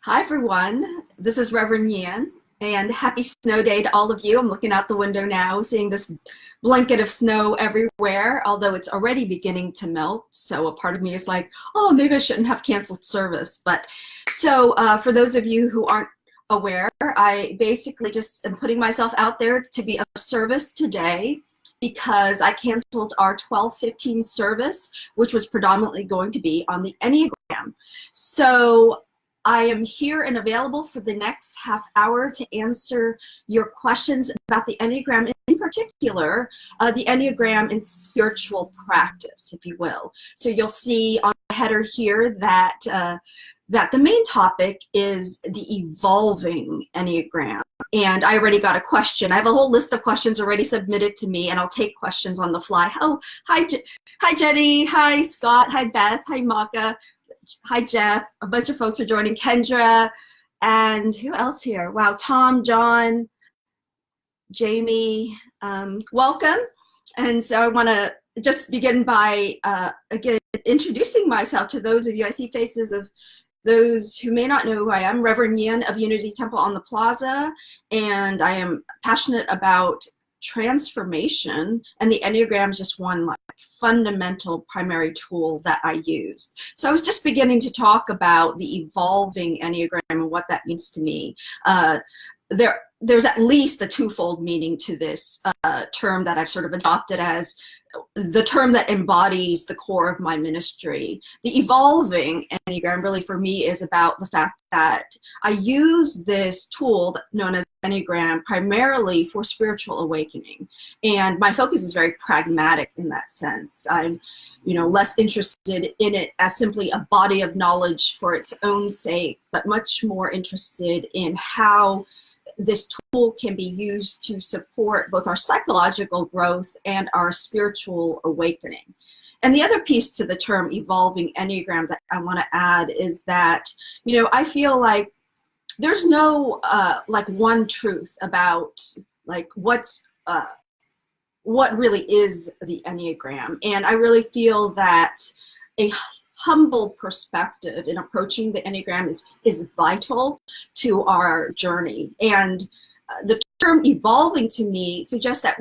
Hi everyone, this is Rev Nhien, and happy snow day to all of you. I'm looking out the window now, seeing this blanket of snow everywhere, although it's already beginning to melt. So a part of me is like, oh, maybe I shouldn't have canceled service. But for those of you who aren't aware, I basically just am putting myself out there to be of service today because I canceled our 12:15 service, which was predominantly going to be on the Enneagram. So I am here and available for the next half hour to answer your questions about the Enneagram, in particular, the Enneagram in spiritual practice, if you will. So you'll see on the header here that the main topic is the Evolving Enneagram. And I already got a question. I have a whole list of questions already submitted to me, and I'll take questions on the fly. Oh, hi Jenny. Hi, Scott. Hi, Beth. Hi, Maka. Hi, Jeff. A bunch of folks are joining. Kendra, and who else here? Wow, Tom, John, Jamie, welcome. And so I want to just begin by, again, introducing myself to those of you. I see faces of those who may not know who I am. Rev Nhien of Unity Temple on the Plaza, and I am passionate about transformation, and the Enneagram is just one fundamental primary tool that I used. So I was just beginning to talk about the Evolving Enneagram and what that means to me. There's at least a twofold meaning to this term that I've sort of adopted as the term that embodies the core of my ministry. The Evolving Enneagram really for me is about the fact that I use this tool known as Enneagram primarily for spiritual awakening. And my focus is very pragmatic in that sense. I'm less interested in it as simply a body of knowledge for its own sake, but much more interested in how this tool can be used to support both our psychological growth and our spiritual awakening. And the other piece to the term Evolving Enneagram that I want to add is that, I feel like there's no one truth about what really is the Enneagram. And I really feel that a humble perspective in approaching the Enneagram is vital to our journey. And the term evolving to me suggests that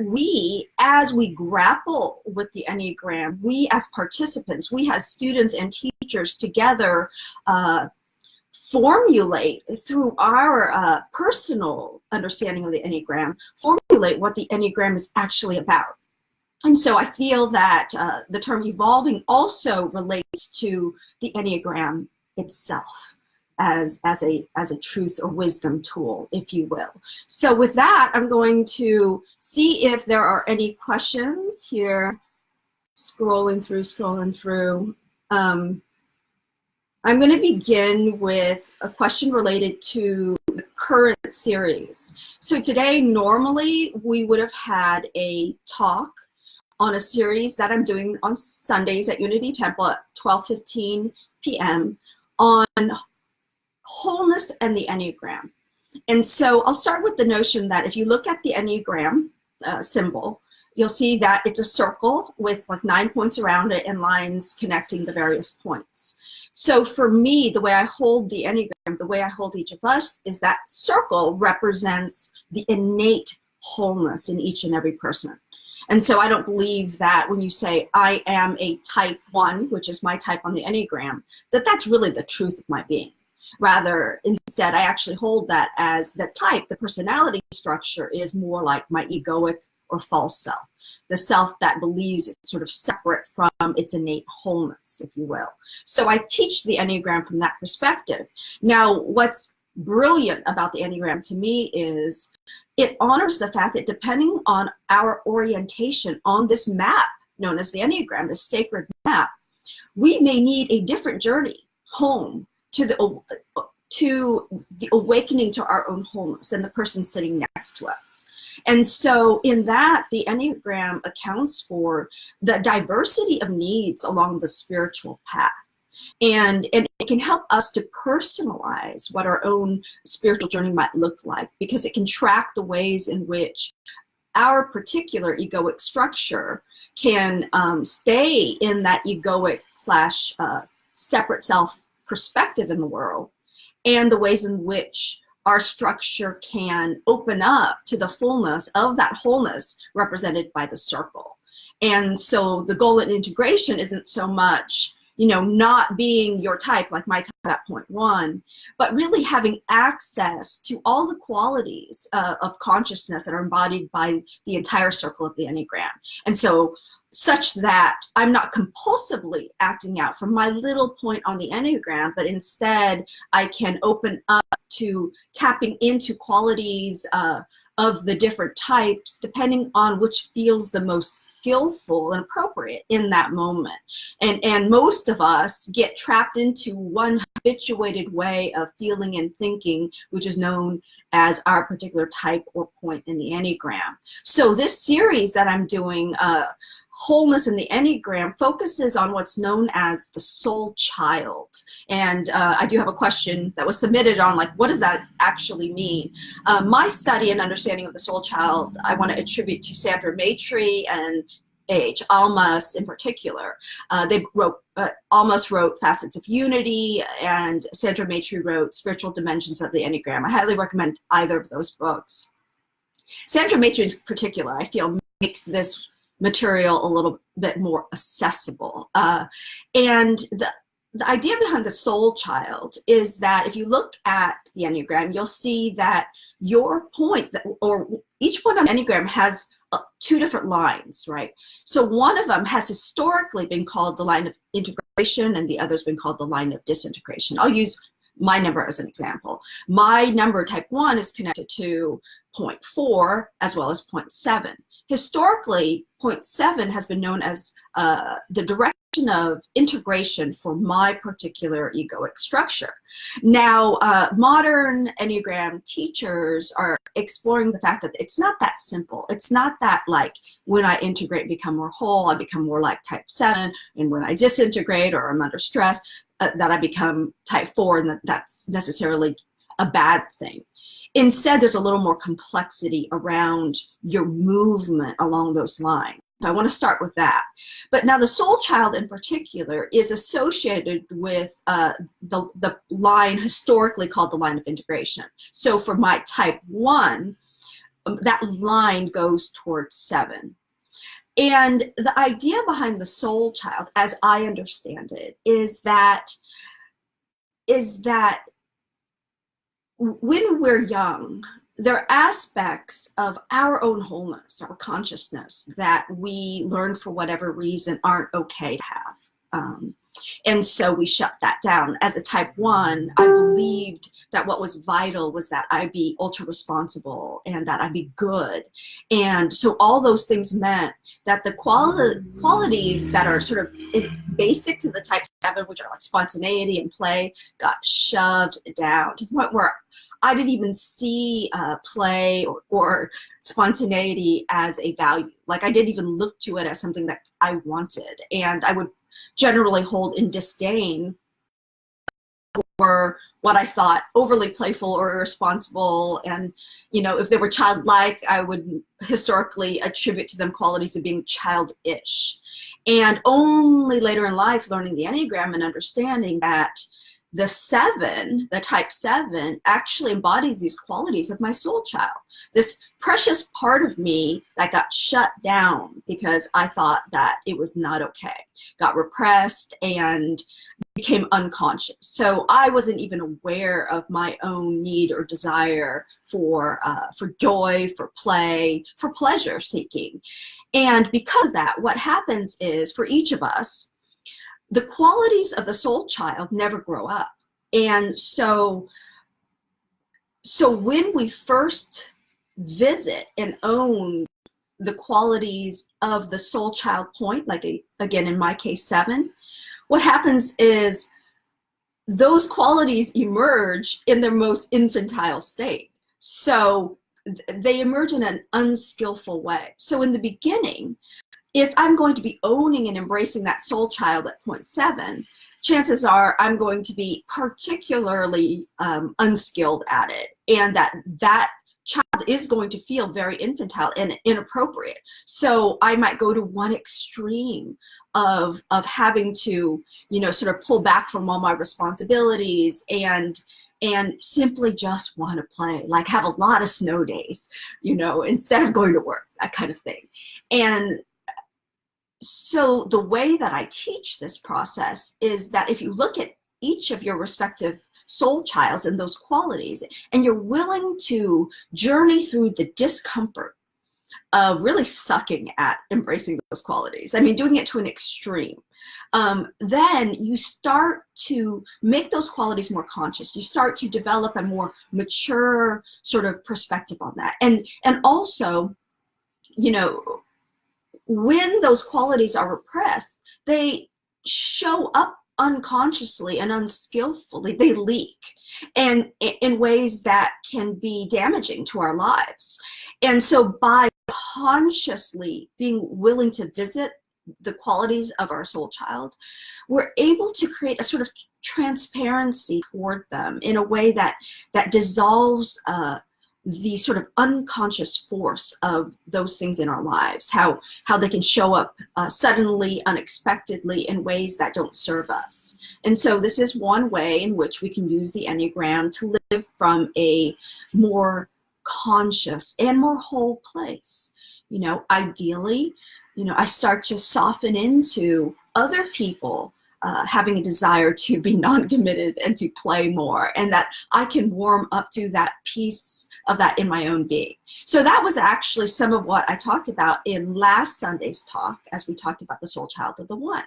as we grapple with the Enneagram, we as participants, we as students and teachers together formulate through our personal understanding of the Enneagram, formulate what the Enneagram is actually about. And so I feel that the term evolving also relates to the Enneagram itself as a truth or wisdom tool, if you will. So with that, I'm going to see if there are any questions here. Scrolling through. I'm going to begin with a question related to the current series. So today, normally, we would have had a talk on a series that I'm doing on Sundays at Unity Temple at 12:15 p.m. on wholeness and the Enneagram. And so I'll start with the notion that if you look at the Enneagram symbol, you'll see that it's a circle with 9 points around it and lines connecting the various points. So for me, the way I hold the Enneagram, the way I hold each of us, is that circle represents the innate wholeness in each and every person. And so I don't believe that when you say I am a type 1, which is my type on the Enneagram, that's really the truth of my being. Rather, instead, I actually hold that as the type, the personality structure is more like my egoic or false self, the self that believes it's sort of separate from its innate wholeness, if you will. So I teach the Enneagram from that perspective. Now, what's brilliant about the Enneagram to me is it honors the fact that depending on our orientation on this map known as the Enneagram, the sacred map, we may need a different journey home to the awakening to our own wholeness and the person sitting next to us. And so in that, the Enneagram accounts for the diversity of needs along the spiritual path. And it can help us to personalize what our own spiritual journey might look like, because it can track the ways in which our particular egoic structure can stay in that egoic / separate self perspective in the world, and the ways in which our structure can open up to the fullness of that wholeness represented by the circle. And so the goal in integration isn't so much, not being your type, like my type at point 1, but really having access to all the qualities of consciousness that are embodied by the entire circle of the Enneagram. And so such that I'm not compulsively acting out from my little point on the Enneagram, but instead I can open up to tapping into qualities of the different types, depending on which feels the most skillful and appropriate in that moment. And most of us get trapped into one habituated way of feeling and thinking, which is known as our particular type or point in the Enneagram. So this series that I'm doing, Wholeness in the Enneagram, focuses on what's known as the soul child. And I do have a question that was submitted on, like, what does that actually mean? My study and understanding of the soul child, I want to attribute to Sandra Maitre and A.H. Almas in particular. They wrote, Almas wrote Facets of Unity, and Sandra Maitre wrote Spiritual Dimensions of the Enneagram. I highly recommend either of those books. Sandra Maitre in particular, I feel, makes this material a little bit more accessible. And the idea behind the soul child is that if you look at the Enneagram, you'll see that your point, or each point on the Enneagram has 2 different lines, right? So one of them has historically been called the line of integration, and the other's been called the line of disintegration. I'll use my number as an example. My number, type 1, is connected to point 4 as well as point 7. Historically, point 7 has been known as the direction of integration for my particular egoic structure. Now, modern Enneagram teachers are exploring the fact that it's not that simple. It's not that, like, when I integrate and become more whole, I become more like type 7, and when I disintegrate or I'm under stress, that I become type 4, and that's necessarily a bad thing. Instead, there's a little more complexity around your movement along those lines. I want to start with that. But now the soul child in particular is associated with the line historically called the line of integration. So for my type 1, that line goes towards 7. And the idea behind the soul child, as I understand it, is that when we're young, there are aspects of our own wholeness, our consciousness, that we learn for whatever reason aren't okay to have. And so we shut that down. As a type 1, I believed that what was vital was that I be ultra responsible and that I be good. And so all those things meant that the qualities that are sort of is basic to the type 7, which are like spontaneity and play, got shoved down to the point where I didn't even see play or spontaneity as a value. Like, I didn't even look to it as something that I wanted. And I would generally hold in disdain for what I thought overly playful or irresponsible. And, if they were childlike, I would historically attribute to them qualities of being childish. And only later in life, learning the Enneagram and understanding that the 7, the type 7, actually embodies these qualities of my soul child. This precious part of me that got shut down because I thought that it was not okay, got repressed and became unconscious. So I wasn't even aware of my own need or desire for joy, for play, for pleasure seeking. And because of that, what happens is, for each of us, the qualities of the soul child never grow up. And so when we first visit and own the qualities of the soul child point, like again, in my case, 7, what happens is those qualities emerge in their most infantile state. So they emerge in an unskillful way. So in the beginning, if I'm going to be owning and embracing that soul child at point 7, chances are I'm going to be particularly unskilled at it, and that child is going to feel very infantile and inappropriate. So I might go to one extreme of having to, sort of pull back from all my responsibilities and and simply just want to play, like have a lot of snow days, you know, instead of going to work, that kind of thing. And so the way that I teach this process is that if you look at each of your respective soul childs and those qualities, and you're willing to journey through the discomfort of really sucking at embracing those qualities, I mean, doing it to an extreme, then you start to make those qualities more conscious. You start to develop a more mature sort of perspective on that. And also, you know, when those qualities are repressed, they show up unconsciously and unskillfully. They leak, and in ways that can be damaging to our lives. And so by consciously being willing to visit the qualities of our soul child, we're able to create a sort of transparency toward them in a way that dissolves the sort of unconscious force of those things in our lives, how they can show up suddenly, unexpectedly, in ways that don't serve us. And so this is one way in which we can use the Enneagram to live from a more conscious and more whole place. You know, ideally, you know, I start to soften into other people having a desire to be non-committed and to play more, and that I can warm up to that piece of that in my own being. So that was actually some of what I talked about in last Sunday's talk, as we talked about the soul child of the one.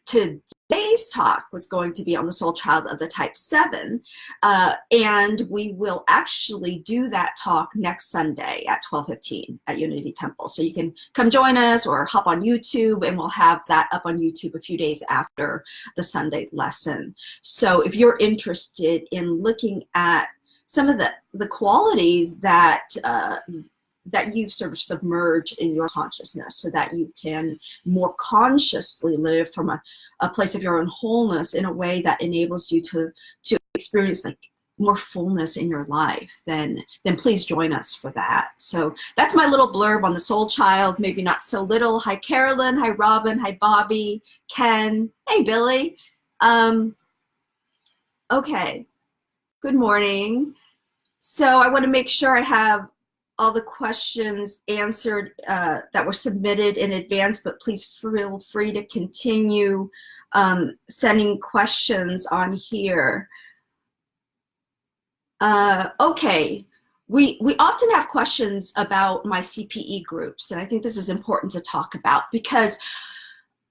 Today's talk was going to be on the soul child of the type 7, and we will actually do that talk next Sunday at 12:15 at Unity Temple. So you can come join us or hop on YouTube, and we'll have that up on YouTube a few days after the Sunday lesson. So if you're interested in looking at some of the qualities that that you've sort of submerged in your consciousness, so that you can more consciously live from a place of your own wholeness in a way that enables you to experience like more fullness in your life, then please join us for that. So that's my little blurb on the soul child, maybe not so little. Hi Carolyn, hi Robin, hi Bobby, Ken, hey Billy. Okay, good morning. So I want to make sure I have all the questions answered that were submitted in advance, but please feel free to continue sending questions on here. Okay, we often have questions about my CPE groups, and I think this is important to talk about because,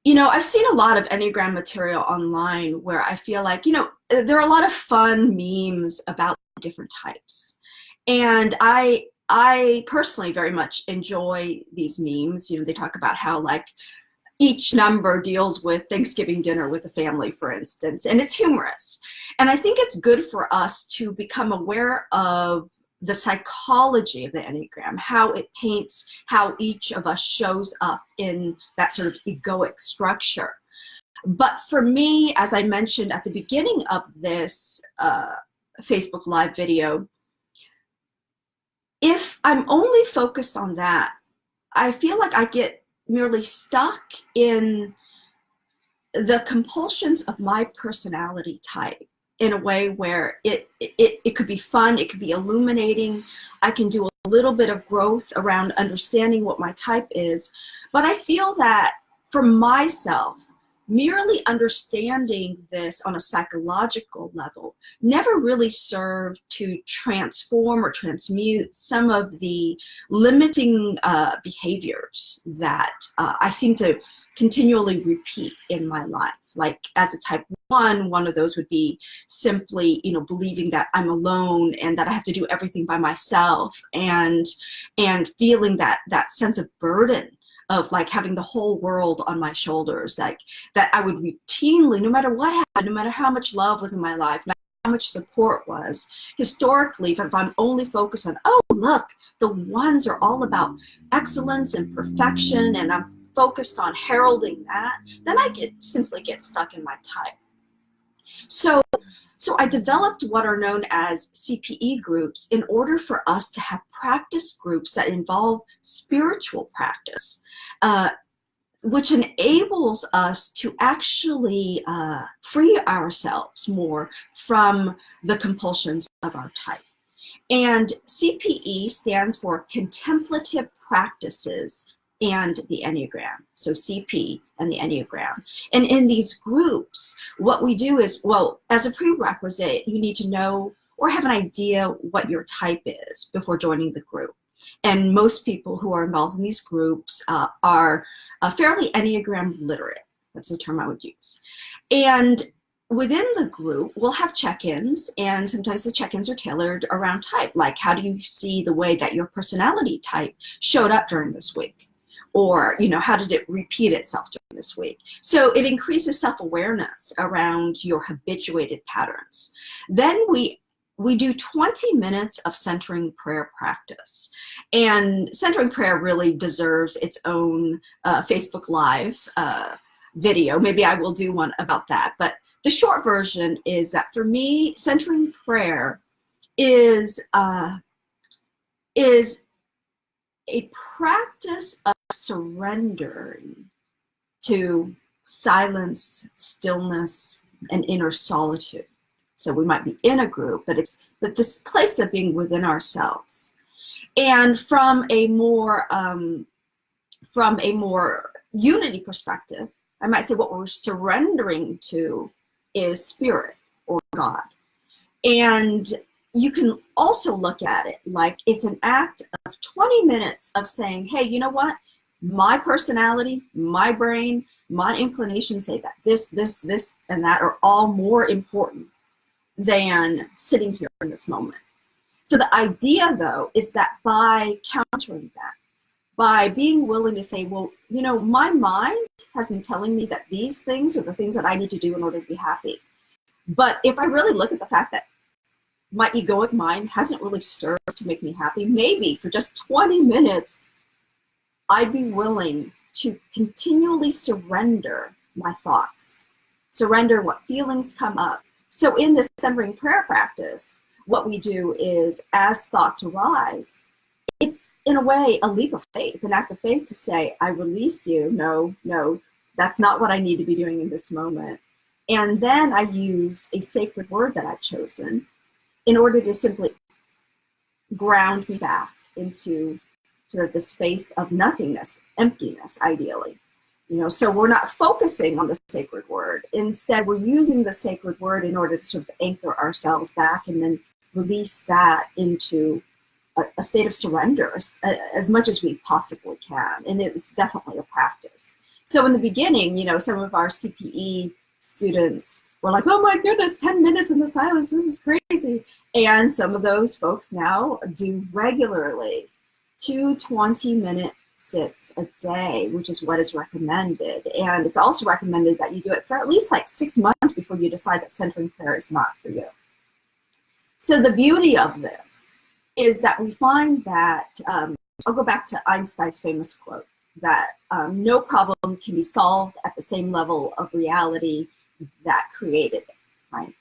you know, I've seen a lot of Enneagram material online where I feel like, you know, there are a lot of fun memes about different types, and I personally very much enjoy these memes. You know, they talk about how like each number deals with Thanksgiving dinner with the family, for instance, and it's humorous. And I think it's good for us to become aware of the psychology of the Enneagram, how it paints how each of us shows up in that sort of egoic structure. But for me, as I mentioned at the beginning of this Facebook Live video, if I'm only focused on that, I feel like I get merely stuck in the compulsions of my personality type in a way where it could be fun, it could be illuminating. I can do a little bit of growth around understanding what my type is, but I feel that for myself, merely understanding this on a psychological level never really served to transform or transmute some of the limiting behaviors that I seem to continually repeat in my life. Like as a type 1, one of those would be simply, you know, believing that I'm alone and that I have to do everything by myself, and feeling that sense of burden of like having the whole world on my shoulders, like that I would routinely, no matter what happened, no matter how much love was in my life, no matter how much support was, historically, if I'm only focused on, oh, look, the ones are all about excellence and perfection, and I'm focused on heralding that, then I simply get stuck in my type. So I developed what are known as CPE groups in order for us to have practice groups that involve spiritual practice. which enables us to actually free ourselves more from the compulsions of our type. And CPE stands for Contemplative Practices and the Enneagram. So CP and the Enneagram. And in these groups, what we do is, well, as a prerequisite, you need to know or have an idea what your type is before joining the group. And most people who are involved in these groups are fairly Enneagram literate. That's the term I would use. And within the group, we'll have check-ins, and sometimes the check-ins are tailored around type. Like, how do you see the way that your personality type showed up during this week? Or, how did it repeat itself during this week? So it increases self-awareness around your habituated patterns. Then we do 20 minutes of centering prayer practice. And centering prayer really deserves its own Facebook Live video. Maybe I will do one about that. But the short version is that for me, centering prayer is a practice of surrendering to silence, stillness, and inner solitude. So we might be in a group, but this place of being within ourselves. And from a more unity perspective, I might say what we're surrendering to is spirit or God. And you can also look at it like it's an act of 20 minutes of saying, hey, you know what? My personality, my brain, my inclinations say that this, and that are all more important than sitting here in this moment. So the idea, though, is that by countering that, by being willing to say, well, my mind has been telling me that these things are the things that I need to do in order to be happy. But if I really look at the fact that my egoic mind hasn't really served to make me happy, maybe for just 20 minutes, I'd be willing to continually surrender my thoughts, surrender what feelings come up. So in this centering prayer practice, what we do is, as thoughts arise, it's in a way a leap of faith, an act of faith to say, I release you. No, that's not what I need to be doing in this moment. And then I use a sacred word that I've chosen in order to simply ground me back into sort of the space of nothingness, emptiness, ideally. So we're not focusing on the sacred word. Instead, we're using the sacred word in order to sort of anchor ourselves back and then release that into a state of surrender as much as we possibly can. And it's definitely a practice. So in the beginning, some of our CPE students were like, oh my goodness, 10 minutes in the silence, this is crazy. And some of those folks now do regularly 2 20-minute sits a day, which is what is recommended. And it's also recommended that you do it for at least like 6 months before you decide that centering prayer is not for you. So the beauty of this is that we find that, I'll go back to Einstein's famous quote, that no problem can be solved at the same level of reality that created it, right?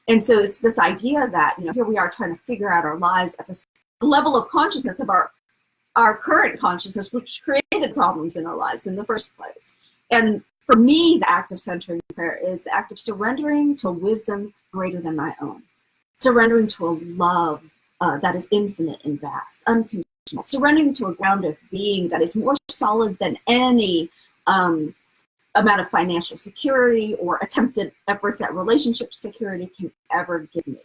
And so it's this idea that, here we are trying to figure out our lives at the level of consciousness of our current consciousness, which created problems in our lives in the first place. And for me, the act of centering prayer is the act of surrendering to a wisdom greater than my own, surrendering to a love that is infinite and vast, unconditional, surrendering to a ground of being that is more solid than any amount of financial security or attempted efforts at relationship security can ever give me.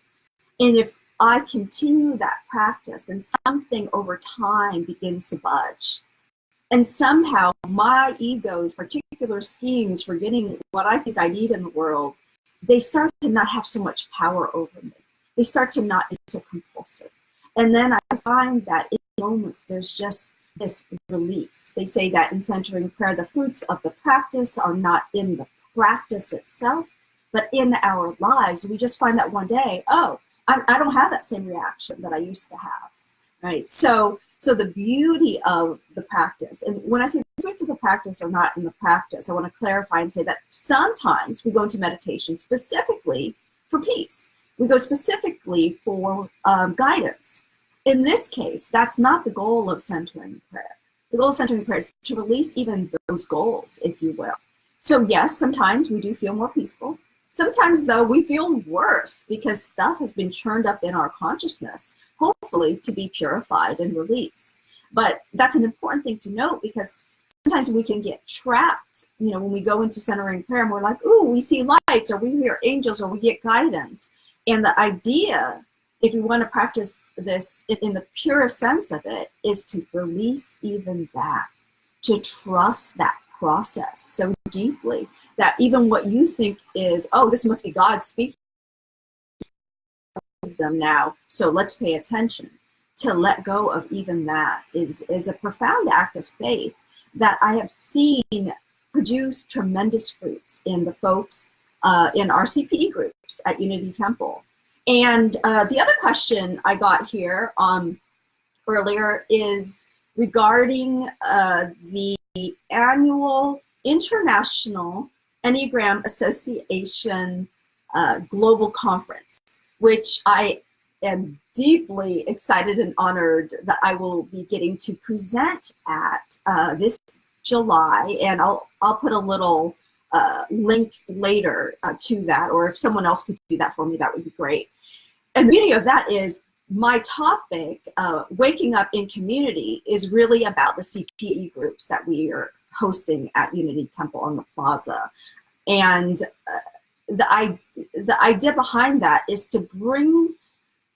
And if I continue that practice, then something over time begins to budge. And somehow my ego's particular schemes for getting what I think I need in the world, they start to not have so much power over me. They start to not be so compulsive. And then I find that in moments there's just this release. They say that in centering prayer, the fruits of the practice are not in the practice itself, but in our lives. We just find that one day, oh, I don't have that same reaction that I used to have, right? So the beauty of the practice, and when I say the fruits of the practice are not in the practice, I want to clarify and say that sometimes we go into meditation specifically for peace. We go specifically for guidance. In this case, that's not the goal of centering prayer. The goal of centering prayer is to release even those goals, if you will. So yes, sometimes we do feel more peaceful. Sometimes, though, we feel worse because stuff has been churned up in our consciousness, hopefully to be purified and released. But that's an important thing to note, because sometimes we can get trapped, when we go into centering prayer and we're like, ooh, we see lights, or we hear angels, or we get guidance. And the idea, if we want to practice this in the purest sense of it, is to release even that, to trust that process so deeply that even what you think is, oh, this must be God speaking to them now, so let's pay attention. To let go of even that is a profound act of faith that I have seen produce tremendous fruits in the folks in our CPE groups at Unity Temple. And the other question I got here earlier is regarding the annual International Enneagram Association Global Conference, which I am deeply excited and honored that I will be getting to present at this July, and I'll put a little link later to that, or if someone else could do that for me, that would be great. And the beauty of that is my topic, Waking Up in Community, is really about the CPE groups that we are hosting at Unity Temple on the Plaza. And the idea behind that is to bring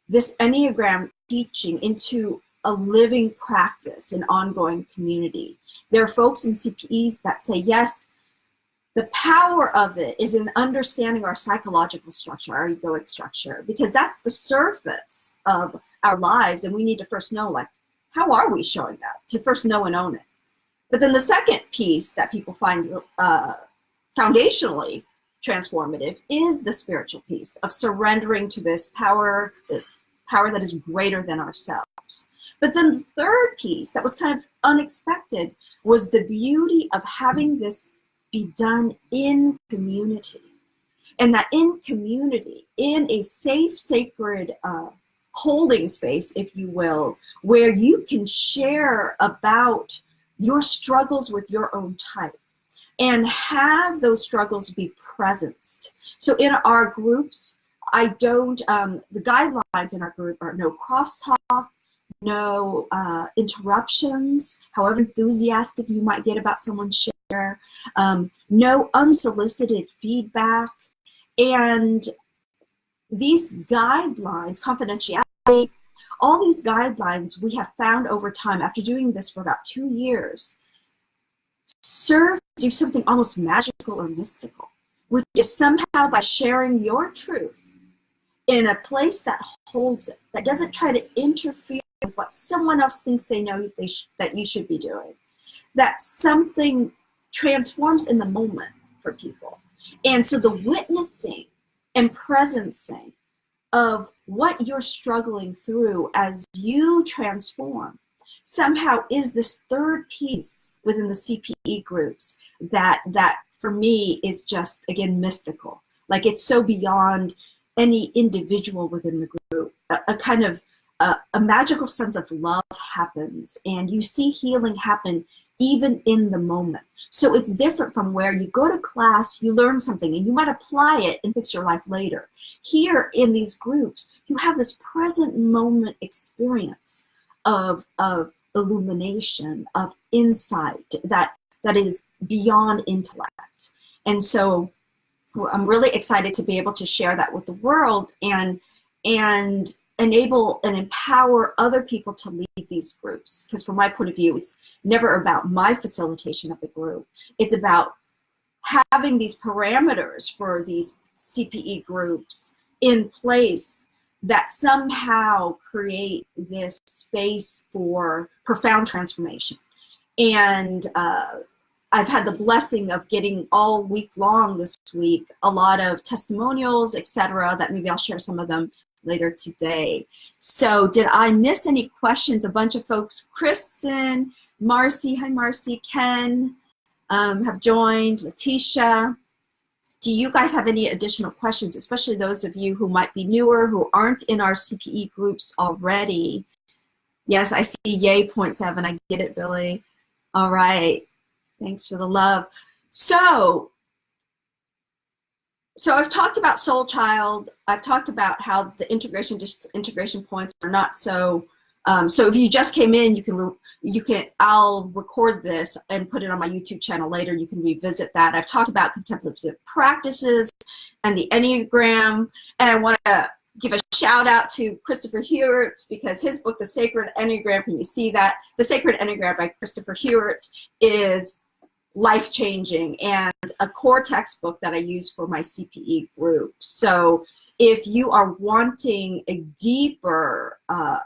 this Enneagram teaching into a living practice, an ongoing community. There are folks in CPEs that say, yes, the power of it is in understanding our psychological structure, our egoic structure, because that's the surface of our lives, and we need to first know, like, how are we showing up? To first know and own it. But then the second piece that people find foundationally transformative is the spiritual piece of surrendering to this power that is greater than ourselves. But then the third piece that was kind of unexpected was the beauty of having this be done in community. And that in community, in a safe, sacred holding space, if you will, where you can share about your struggles with your own type and have those struggles be presenced. So in our groups, I don't, the guidelines in our group are no crosstalk, no interruptions, however enthusiastic you might get about someone's share, no unsolicited feedback, and these guidelines, confidentiality, all these guidelines we have found over time, after doing this for about 2 years, serve to do something almost magical or mystical, which is somehow by sharing your truth in a place that holds it, that doesn't try to interfere with what someone else thinks they know that you should be doing, that something transforms in the moment for people. And so the witnessing and presencing of what you're struggling through as you transform somehow is this third piece within the CPE groups that for me is just, again, mystical. Like, it's so beyond any individual within the group. A kind of a magical sense of love happens, and you see healing happen even in the moment. So it's different from where you go to class, you learn something, and you might apply it and fix your life later. Here in these groups, you have this present moment experience of illumination, of insight that is beyond intellect. And so I'm really excited to be able to share that with the world and enable and empower other people to lead these groups. Because from my point of view, it's never about my facilitation of the group. It's about having these parameters for these CPE groups in place that somehow create this space for profound transformation. And I've had the blessing of getting all week long this week a lot of testimonials, etc., that maybe I'll share some of them later today. So did I miss any questions? A bunch of folks, Kristen, Marcy, hi Marcy, Ken have joined, Letitia. Do you guys have any additional questions, especially those of you who might be newer, who aren't in our CPE groups already? Yes, I see yay, 0.7, I get it, Billy. All right. Thanks for the love. So I've talked about soul child. I've talked about how the integration points are not so. So if you just came in, I'll record this and put it on my YouTube channel later. You can revisit that. I've talked about contemplative practices and the Enneagram, and I want to give a shout out to Christopher Heuertz, because his book, The Sacred Enneagram, can you see that? The Sacred Enneagram by Christopher Heuertz is life-changing and a core textbook that I use for my CPE group. So if you are wanting a deeper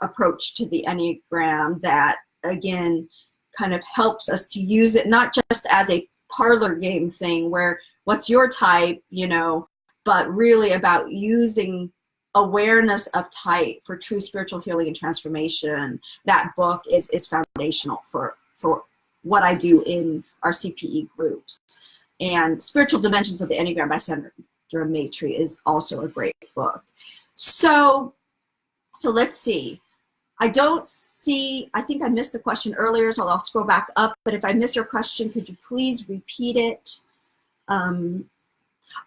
approach to the Enneagram that, again, kind of helps us to use it not just as a parlor game thing where what's your type, you know, but really about using awareness of type for true spiritual healing and transformation, that book is foundational for what I do in our CPE groups. And Spiritual Dimensions of the Enneagram by Sandra Maitri is also a great book. So let's see. I think I missed the question earlier, so I'll scroll back up. But if I missed your question, could you please repeat it?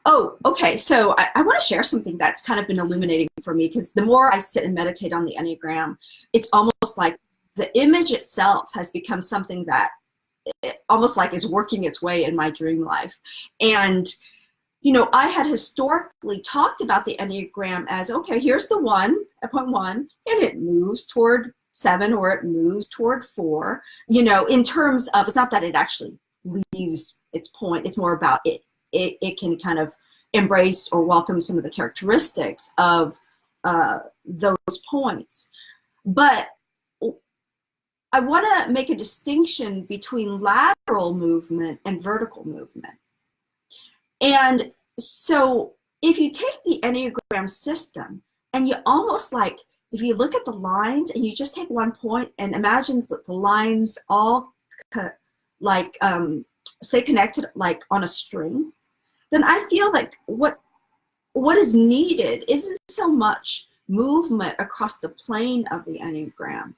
Oh, okay. So I want to share something that's kind of been illuminating for me, because the more I sit and meditate on the Enneagram, it's almost like the image itself has become something that almost like is working its way in my dream life. And, you know, I had historically talked about the Enneagram as, okay, here's the 1 at point 1, and it moves toward 7 or it moves toward 4, you know, in terms of, it's not that it actually leaves its point, it's more about it can kind of embrace or welcome some of the characteristics of those points. But I want to make a distinction between lateral movement and vertical movement. And so if you take the Enneagram system and you almost like, if you look at the lines and you just take one point and imagine that the lines all like stay connected like on a string, then I feel like what is needed isn't so much movement across the plane of the Enneagram,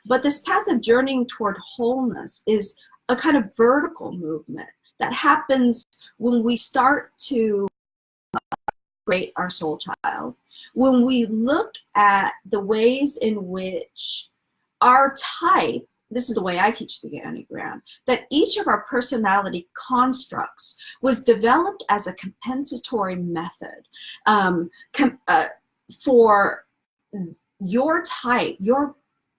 but this path of journeying toward wholeness is a kind of vertical movement that happens when we start to integrate our soul child, when we look at the ways in which our type, this is the way I teach the Enneagram, that each of our personality constructs was developed as a compensatory method for your type, your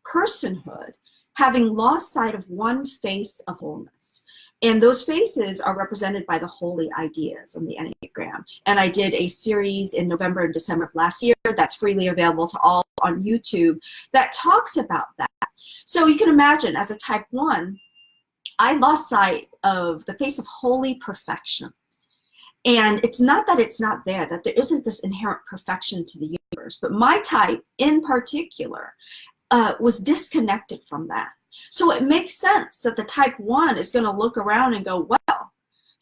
personhood, having lost sight of one face of wholeness. And those faces are represented by the holy ideas in the Enneagram. And I did a series in November and December of last year that's freely available to all on YouTube that talks about that. So you can imagine, as a type 1, I lost sight of the face of holy perfection. And it's not that it's not there, that there isn't this inherent perfection to the universe, but my type in particular was disconnected from that. So it makes sense that the type 1 is going to look around and go, well,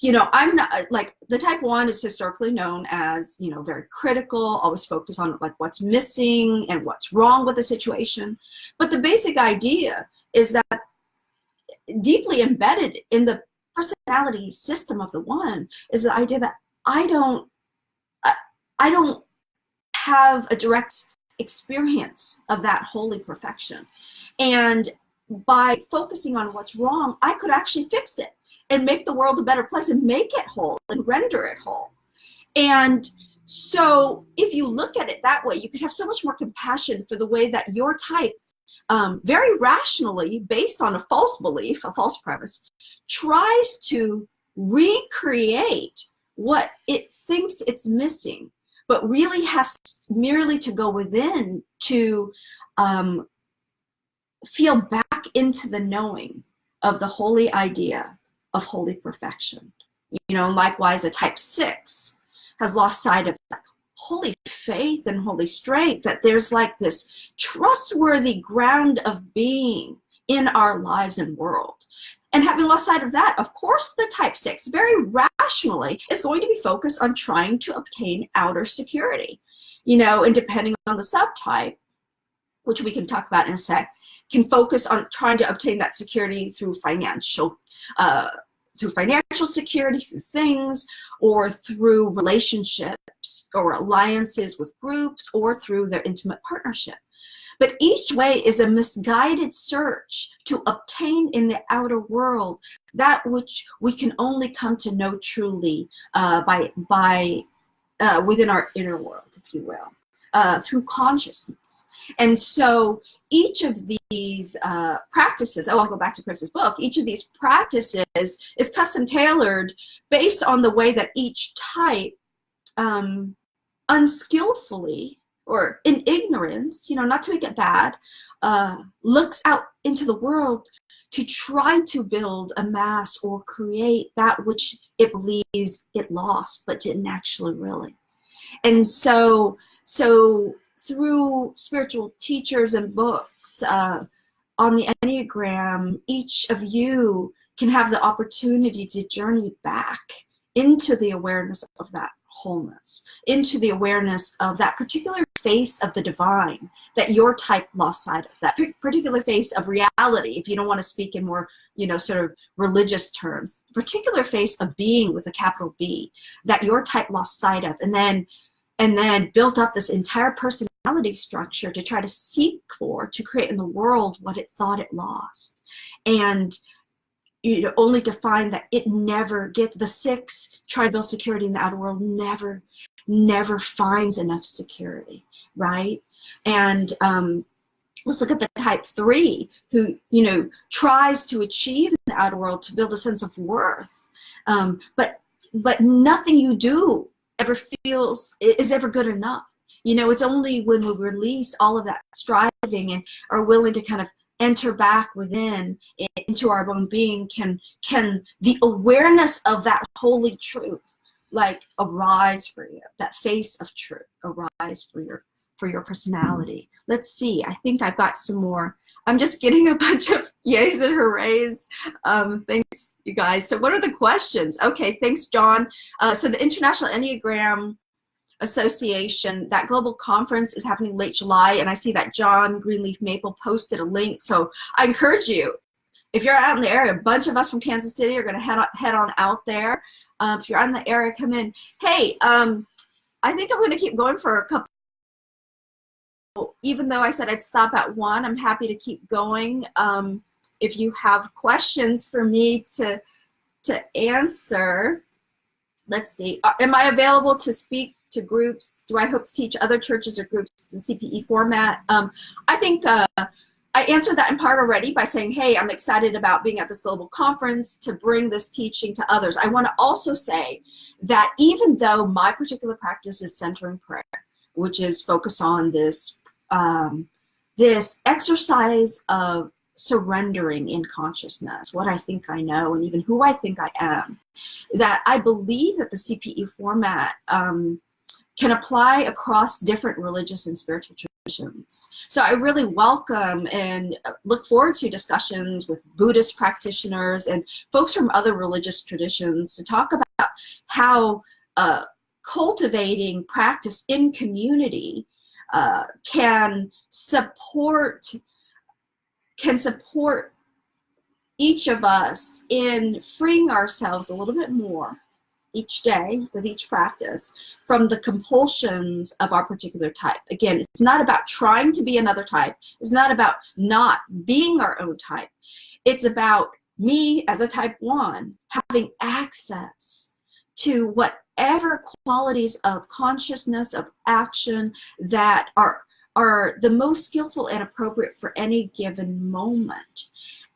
you know, I'm not, like, the type 1 is historically known as, you know, very critical, always focus on like what's missing and what's wrong with the situation. But the basic idea is that deeply embedded in the personality system of the 1 is the idea that I don't have a direct experience of that holy perfection. And by focusing on what's wrong, I could actually fix it and make the world a better place and make it whole and render it whole. And so if you look at it that way, you could have so much more compassion for the way that your type, very rationally, based on a false belief, a false premise, tries to recreate what it thinks it's missing, but really has merely to go within to feel back into the knowing of the holy idea of holy perfection. You know, likewise, a type 6 has lost sight of like holy faith and holy strength, that there's like this trustworthy ground of being in our lives and world. And having lost sight of that, of course, the type 6 very rationally is going to be focused on trying to obtain outer security, you know, and depending on the subtype, which we can talk about in a sec, can focus on trying to obtain that security through financial security, through things, or through relationships or alliances with groups, or through their intimate partnership. But each way is a misguided search to obtain in the outer world that which we can only come to know truly within our inner world, if you will, through consciousness. And so each of these practices, I'll go back to Chris's book, each of these practices is custom tailored based on the way that each type unskillfully or in ignorance, not to make it bad, looks out into the world to try to build, amass, or create that which it believes it lost but didn't actually really. And so through spiritual teachers and books on the Enneagram, each of you can have the opportunity to journey back into the awareness of that wholeness, into the awareness of that particular face of the divine that your type lost sight of, that particular face of reality, if you don't want to speak in more, sort of religious terms, the particular face of being with a capital B that your type lost sight of, and then built up this entire personality structure to try to seek for, to create in the world what it thought it lost. And only to find that it never gets, the 6 trying to build security in the outer world never finds enough security, right? And let's look at the type 3 who, tries to achieve in the outer world to build a sense of worth. But nothing you do ever feels is ever good enough. It's only when we release all of that striving and are willing to kind of enter back within into our own being can the awareness of that holy truth arise for you, that face of truth arise for your personality. Let's see, I think I've got some more. I'm just getting a bunch of yays and hoorays. Thanks, you guys. So what are the questions? Okay, thanks, John. So the International Enneagram Association, that global conference is happening late July, and I see that John Greenleaf Maple posted a link. So I encourage you, if you're out in the area, a bunch of us from Kansas City are going to head on out there. If you're out in the area, come in. Hey, I think I'm going to keep going for a couple. Even though I said I'd stop at 1, I'm happy to keep going. If you have questions for me to answer, let's see. Am I available to speak to groups? Do I hope to teach other churches or groups in CPE format? I think I answered that in part already by saying, hey, I'm excited about being at this global conference to bring this teaching to others. I want to also say that even though my particular practice is centering prayer, which is focused on this exercise of surrendering in consciousness, what I think I know and even who I think I am, that I believe that the CPE format can apply across different religious and spiritual traditions. So I really welcome and look forward to discussions with Buddhist practitioners and folks from other religious traditions to talk about how cultivating practice in community can support each of us in freeing ourselves a little bit more each day with each practice from the compulsions of our particular type. Again, it's not about trying to be another type. It's not about not being our own type. It's about me as a type 1 having access to whatever qualities of consciousness, of action that are the most skillful and appropriate for any given moment.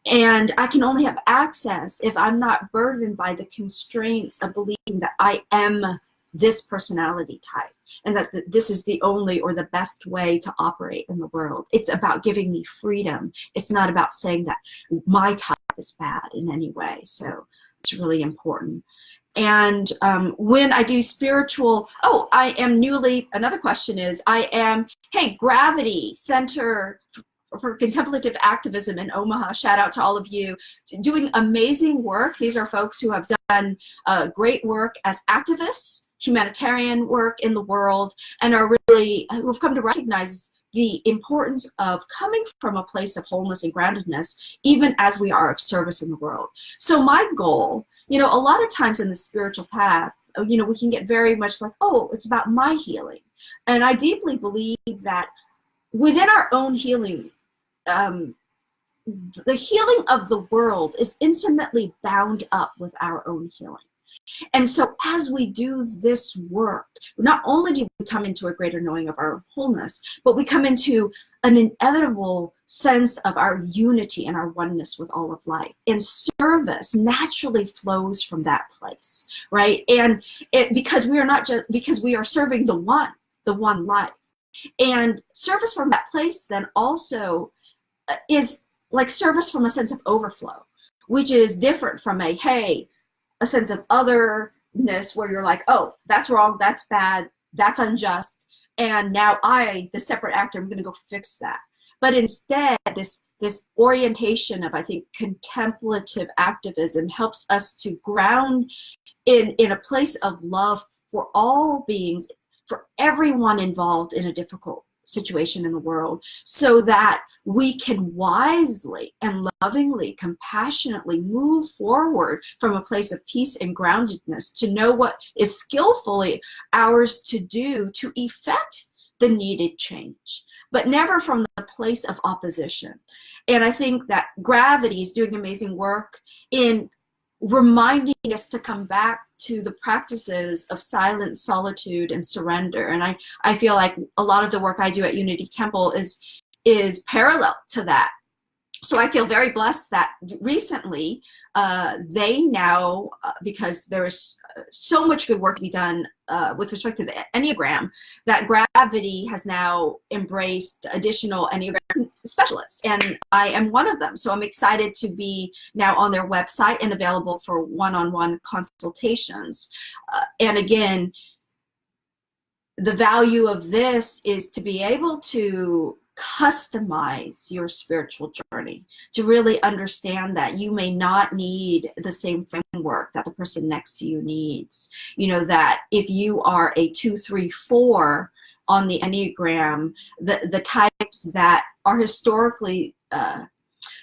And I can only have access if I'm not burdened by the constraints of believing that I am this personality type and that this is the only or the best way to operate in the world. It's about giving me freedom. It's not about saying that my type is bad in any way. So it's really important. And when I do spiritual, another question is, Gravity Center for Contemplative Activism in Omaha, shout out to all of you, doing amazing work. These are folks who have done great work as activists, humanitarian work in the world, and are really, who have come to recognize the importance of coming from a place of wholeness and groundedness, even as we are of service in the world. So my goal, a lot of times in the spiritual path, we can get very much like, oh, it's about my healing. And I deeply believe that within our own healing, the healing of the world is intimately bound up with our own healing. And so as we do this work, not only do we come into a greater knowing of our wholeness, but we come into an inevitable sense of our unity and our oneness with all of life. And service naturally flows from that place, right? And because we are serving the one life. And service from that place then also is like service from a sense of overflow, which is different from a sense of otherness where you're like, oh, that's wrong, that's bad, that's unjust, and now I, the separate actor, I'm going to go fix that. But instead, this orientation of, I think, contemplative activism helps us to ground in a place of love for all beings, for everyone involved in a difficult situation in the world, so that we can wisely and lovingly, compassionately move forward from a place of peace and groundedness to know what is skillfully ours to do to effect the needed change, but never from the place of opposition. And I think that gravity is doing amazing work in reminding us to come back to the practices of silence, solitude, and surrender. And I feel like a lot of the work I do at Unity Temple is parallel to that. So I feel very blessed that recently they now, because there is so much good work to be done with respect to the Enneagram, that Gravity has now embraced additional Enneagram specialists, and I am one of them. So I'm excited to be now on their website and available for one-on-one consultations. And again, the value of this is to be able to customize your spiritual journey, to really understand that you may not need the same framework that the person next to you needs. That if you are a 2, 3, 4 on the Enneagram, the types that are historically,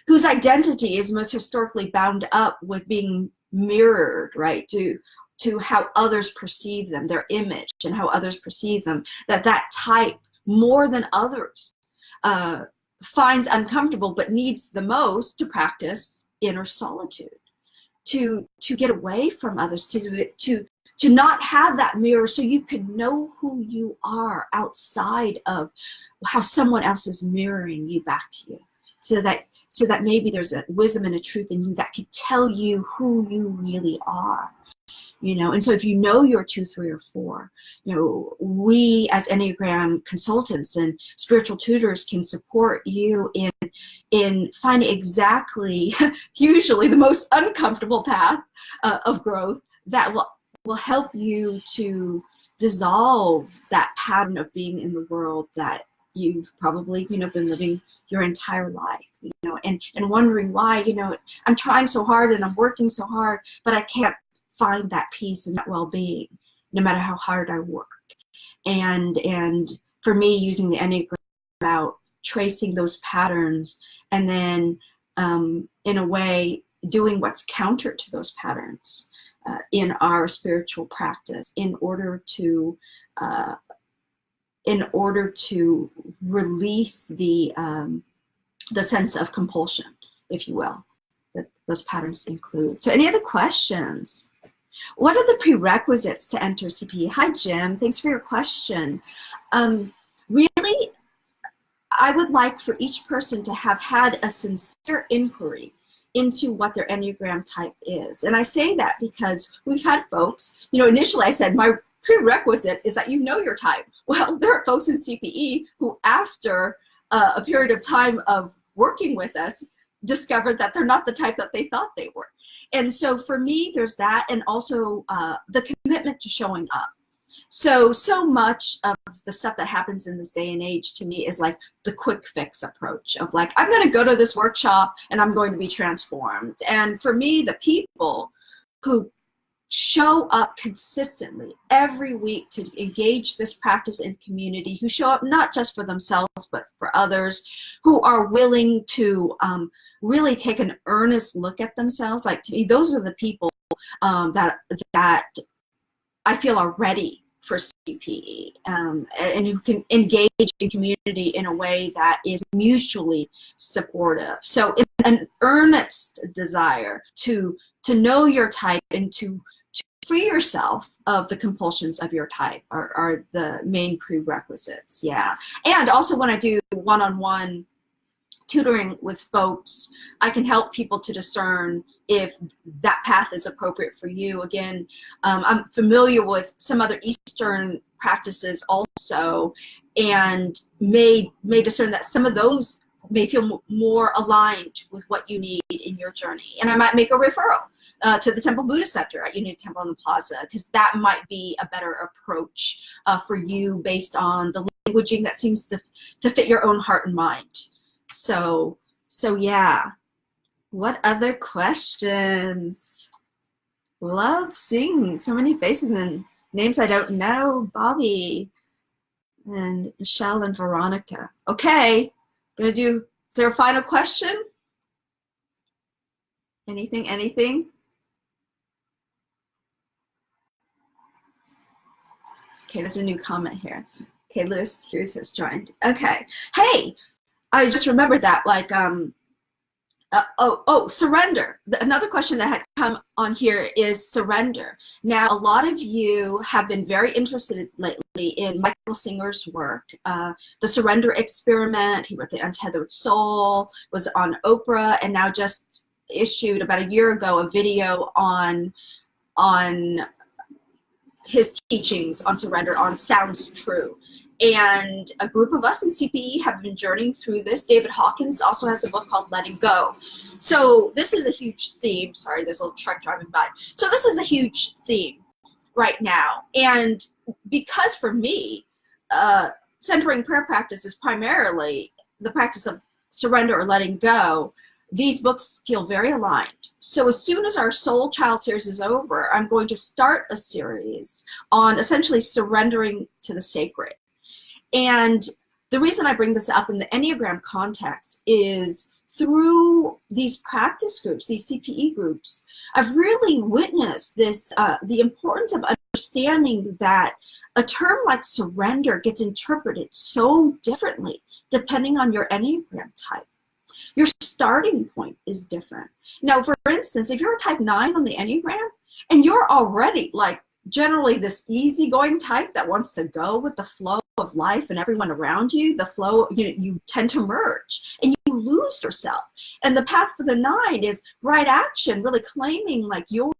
whose identity is most historically bound up with being mirrored, right, to how others perceive them, their image and how others perceive them, that type more than others finds uncomfortable but needs the most to practice inner solitude, to get away from others, to not have that mirror, so you can know who you are outside of how someone else is mirroring you back to you, so that maybe there's a wisdom and a truth in you that could tell you who you really are. And so if you know you're 2, 3, or 4, we as Enneagram consultants and spiritual tutors can support you in finding exactly, usually the most uncomfortable path of growth that will help you to dissolve that pattern of being in the world that you've probably been living your entire life, and wondering why, I'm trying so hard and I'm working so hard, but I can't find that peace and that well-being no matter how hard I work. And for me, using the Enneagram about tracing those patterns and then in a way doing what's counter to those patterns in our spiritual practice in order to release the sense of compulsion, if you will, that those patterns include. So any other questions? What are the prerequisites to enter CPE? Hi, Jim. Thanks for your question. Really, I would like for each person to have had a sincere inquiry into what their Enneagram type is. And I say that because we've had folks, initially I said my prerequisite is that you know your type. Well, there are folks in CPE who, after a period of time of working with us, discovered that they're not the type that they thought they were. And so for me, there's that, and also the commitment to showing up. So much of the stuff that happens in this day and age to me is like the quick fix approach of like, I'm going to go to this workshop and I'm going to be transformed. And for me, the people who show up consistently every week to engage this practice in community, who show up not just for themselves but for others, who are willing to really take an earnest look at themselves. Like, to me, those are the people that I feel are ready for CPE, and who can engage in community in a way that is mutually supportive. So it's an earnest desire to know your type and to free yourself of the compulsions of your type are the main prerequisites. Yeah. And also, when I do one-on-one tutoring with folks, I can help people to discern if that path is appropriate for you. Again, I'm familiar with some other Eastern practices also, and may discern that some of those may feel more aligned with what you need in your journey. And I might make a referral to the Temple Buddhist Center at Unity Temple on the Plaza, because that might be a better approach for you based on the languaging that seems to fit your own heart and mind. So yeah. What other questions? Love seeing so many faces and names I don't know. Bobby and Michelle and Veronica. Okay, gonna do, is there a final question? Anything? Okay, there's a new comment here. Okay, Lewis Hughes has joined. Okay, hey, I just remembered that, like, surrender. Another question that had come on here is surrender. Now, a lot of you have been very interested lately in Michael Singer's work. The Surrender Experiment, he wrote The Untethered Soul, was on Oprah, and now just issued about a year ago a video on his teachings on surrender on Sounds True. And a group of us in CPE have been journeying through this. David Hawkins also has a book called Letting Go. So this is a huge theme. Sorry, there's a little truck driving by. So this is a huge theme right now. And because for me, centering prayer practice is primarily the practice of surrender or letting go, these books feel very aligned. So as soon as our Soul Child series is over, I'm going to start a series on essentially surrendering to the sacred. And the reason I bring this up in the Enneagram context is through these practice groups, these CPE groups, I've really witnessed this, the importance of understanding that a term like surrender gets interpreted so differently depending on your Enneagram type. Your starting point is different. Now, for instance, if you're a type 9 on the Enneagram and you're already like generally this easygoing type that wants to go with the flow of life and everyone around you, the flow, you tend to merge and you lose yourself. And the path for the 9 is right action, really claiming like your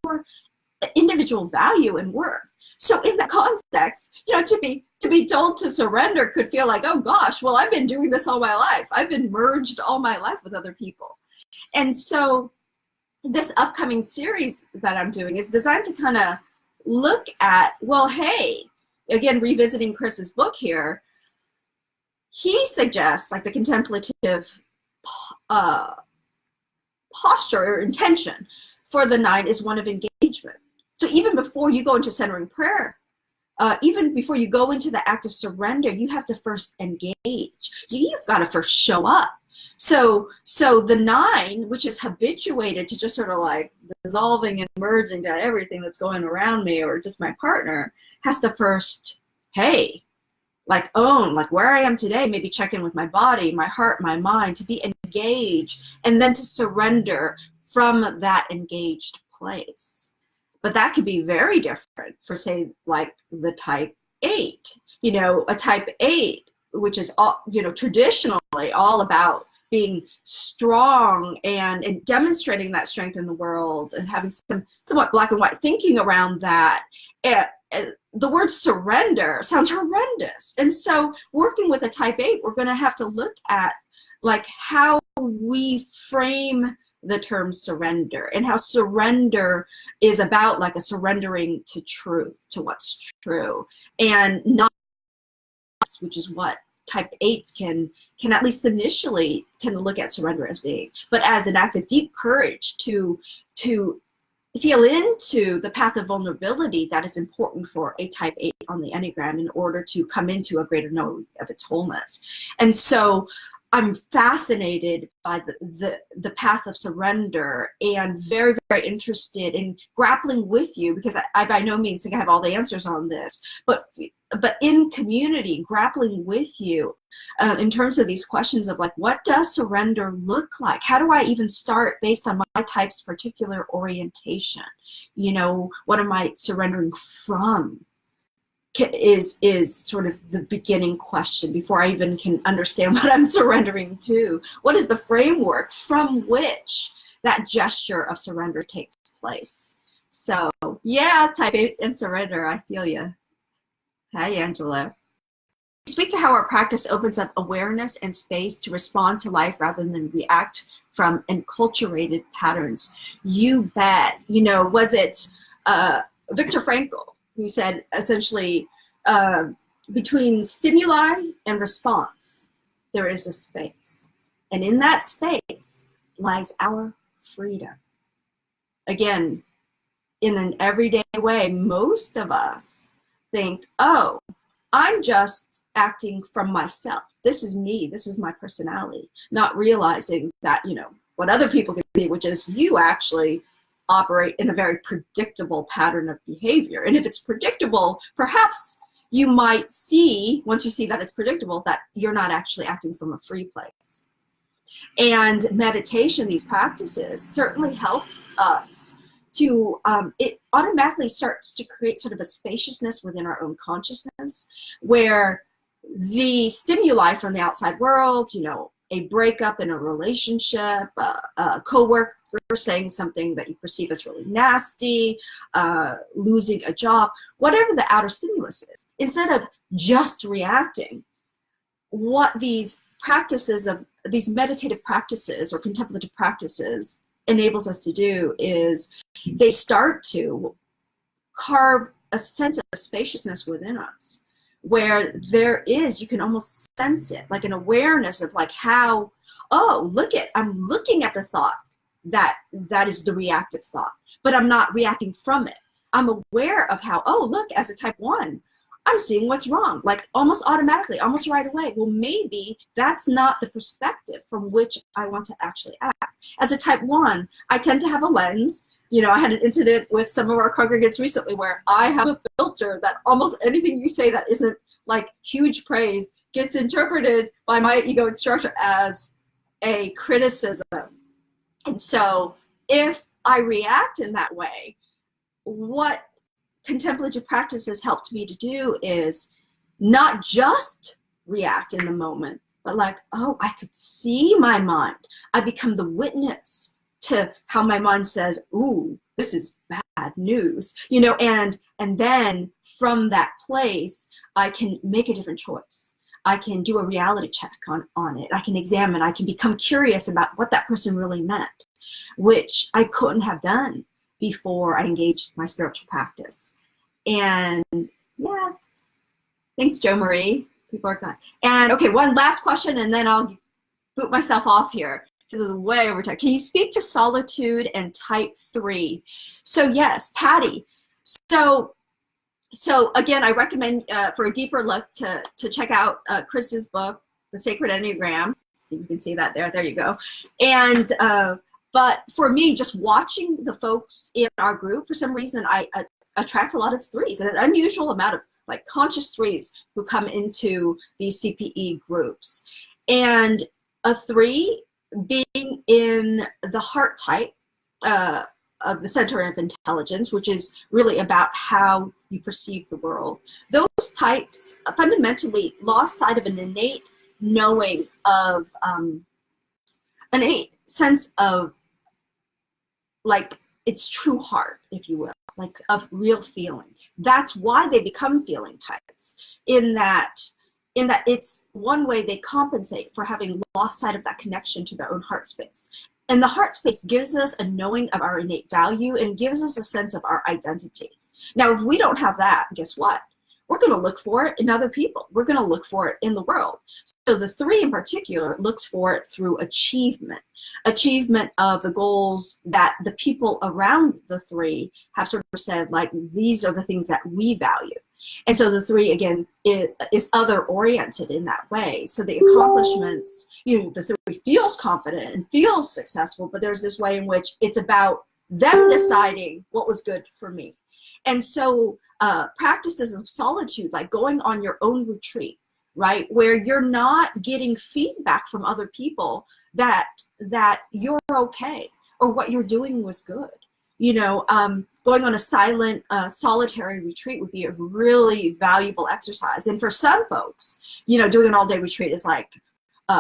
individual value and worth. So in that context, to be told to surrender could feel like, oh gosh, well, I've been doing this all my life. I've been merged all my life with other people. And so this upcoming series that I'm doing is designed to kind of look at, well, hey, again, revisiting Chris's book here, he suggests like the contemplative posture or intention for the 9 is one of engagement. So even before you go into centering prayer, even before you go into the act of surrender, you have to first engage. You've got to first show up. So the 9, which is habituated to just sort of like dissolving and merging to everything that's going around me or just my partner, has to first, hey, like own like where I am today, maybe check in with my body, my heart, my mind, to be engaged, and then to surrender from that engaged place. But that could be very different for, say, like the type 8. A type 8, which is all, traditionally all about being strong and demonstrating that strength in the world and having some somewhat black and white thinking around that. The word surrender sounds horrendous. And so working with a type 8, we're going to have to look at like how we frame the term surrender and how surrender is about like a surrendering to truth, to what's true, and not, which is what type 8s can at least initially tend to look at surrender as being, but as an act of deep courage to feel into the path of vulnerability that is important for a type 8 on the Enneagram in order to come into a greater knowing of its wholeness. And so I'm fascinated by the path of surrender, and very, very interested in grappling with you, because I by no means think I have all the answers on this, but in community, grappling with you in terms of these questions of like, what does surrender look like? How do I even start based on my type's particular orientation? You know, what am I surrendering from? Is sort of the beginning question before I even can understand what I'm surrendering to. What is the framework from which that gesture of surrender takes place? So yeah, type 8 and surrender, I feel you. Hi, Angela. Speak to how our practice opens up awareness and space to respond to life rather than react from enculturated patterns. You bet. You know, was it Viktor Frankl who said essentially between stimuli and response, there is a space. And in that space lies our freedom. Again, in an everyday way, most of us think, oh, I'm just acting from myself. This is me. This is my personality. Not realizing that, you know, what other people can see, which is you actually operate in a very predictable pattern of behavior. And if it's predictable, perhaps you might see, once you see that it's predictable, that you're not actually acting from a free place. And meditation, these practices, certainly helps us to, it automatically starts to create sort of a spaciousness within our own consciousness, where the stimuli from the outside world, you know, a breakup in a relationship, a coworker saying something that you perceive as really nasty, losing a job, whatever the outer stimulus is, instead of just reacting, what these practices of these meditative practices or contemplative practices enables us to do is they start to carve a sense of spaciousness within us, where there is, you can almost sense it, like an awareness of like how, oh, I'm looking at the thought that is the reactive thought, but I'm not reacting from it. I'm aware of how, oh, look, as a type 1, I'm seeing what's wrong, like almost automatically, almost right away. Well, maybe that's not the perspective from which I want to actually act. As a type 1, I tend to have a lens. You know, I had an incident with some of our congregants recently where I have a filter that almost anything you say that isn't like huge praise gets interpreted by my egoic structure as a criticism. And so if I react in that way, what contemplative practices helped me to do is not just react in the moment, but like, oh, I could see my mind. I become the witness to how my mind says, ooh, this is bad news, you know, and then from that place, I can make a different choice. I can do a reality check on it. I can examine, I can become curious about what that person really meant, which I couldn't have done before I engaged my spiritual practice. And yeah, thanks, Jo Marie. People are kind. And okay, one last question, and then I'll boot myself off here. This is way over time. Can you speak to solitude and type 3? So yes, Patty. So again, I recommend for a deeper look to check out Chris's book, The Sacred Enneagram. So you can see that there. There you go. And but for me, just watching the folks in our group, for some reason, I attract a lot of 3s, and an unusual amount of like conscious 3s who come into these CPE groups. And a 3 being in the heart type of the center of intelligence, which is really about how you perceive the world. Those types fundamentally lost sight of an innate knowing of, an innate sense of like its true heart, if you will, like of real feeling. That's why they become feeling types, in that it's one way they compensate for having lost sight of that connection to their own heart space. And the heart space gives us a knowing of our innate value and gives us a sense of our identity. Now, if we don't have that, guess what? We're going to look for it in other people. We're going to look for it in the world. So the 3 in particular looks for it through achievement. Achievement of the goals that the people around the 3 have sort of said, like, these are the things that we value. And so the 3, again, is other oriented in that way. So the accomplishments, the 3 feels confident and feels successful, but there's this way in which it's about them deciding what was good for me. And so practices of solitude, like going on your own retreat, right, where you're not getting feedback from other people that you're okay or what you're doing was good. Going on a silent, solitary retreat would be a really valuable exercise. And for some folks, doing an all-day retreat is like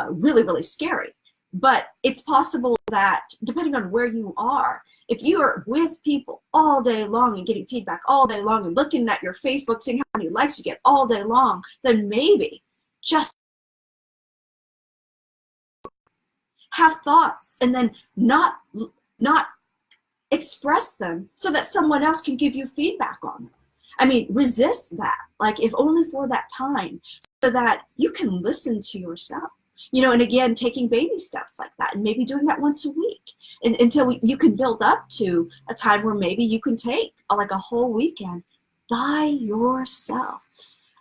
really, really scary. But it's possible that, depending on where you are, if you are with people all day long and getting feedback all day long and looking at your Facebook, seeing how many likes you get all day long, then maybe just have thoughts and then not express them so that someone else can give you feedback on them. I mean, resist that, like, if only for that time, so that you can listen to yourself. And again, taking baby steps like that, and maybe doing that once a week until you can build up to a time where maybe you can take like a whole weekend by yourself.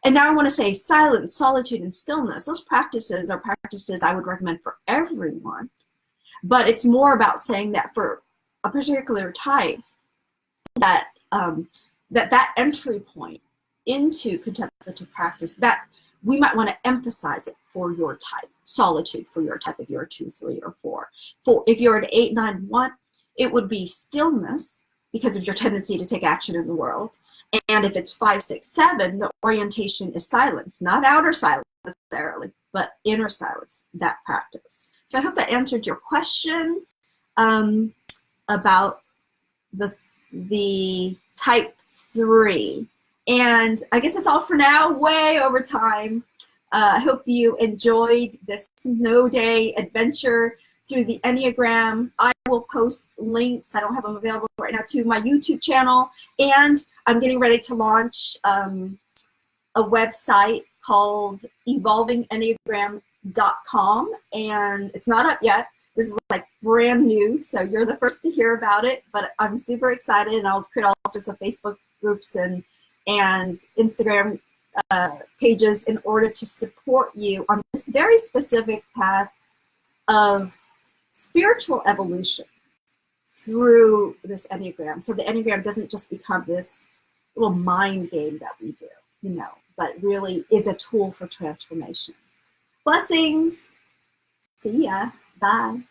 And now I want to say silence, solitude, and stillness. Those practices are practices I would recommend for everyone, but it's more about saying that for a particular type, that that entry point into contemplative practice, that we might want to emphasize it for your type. Solitude for your type if you're a 2, 3, or 4. If you're an 8, 9, 1, it would be stillness because of your tendency to take action in the world. And if it's 5, 6, 7, the orientation is silence, not outer silence necessarily, but inner silence, that practice. So I hope that answered your question about the type 3. And I guess that's all for now, way over time. I hope you enjoyed this snow day adventure through the Enneagram. I will post links, I don't have them available right now, to my YouTube channel. And I'm getting ready to launch a website called evolvingenneagram.com. And it's not up yet. This is like brand new, so you're the first to hear about it. But I'm super excited, and I'll create all sorts of Facebook groups and Instagram pages in order to support you on this very specific path of spiritual evolution through this Enneagram. So the Enneagram doesn't just become this little mind game that we do, but really is a tool for transformation. Blessings. See ya. Bye.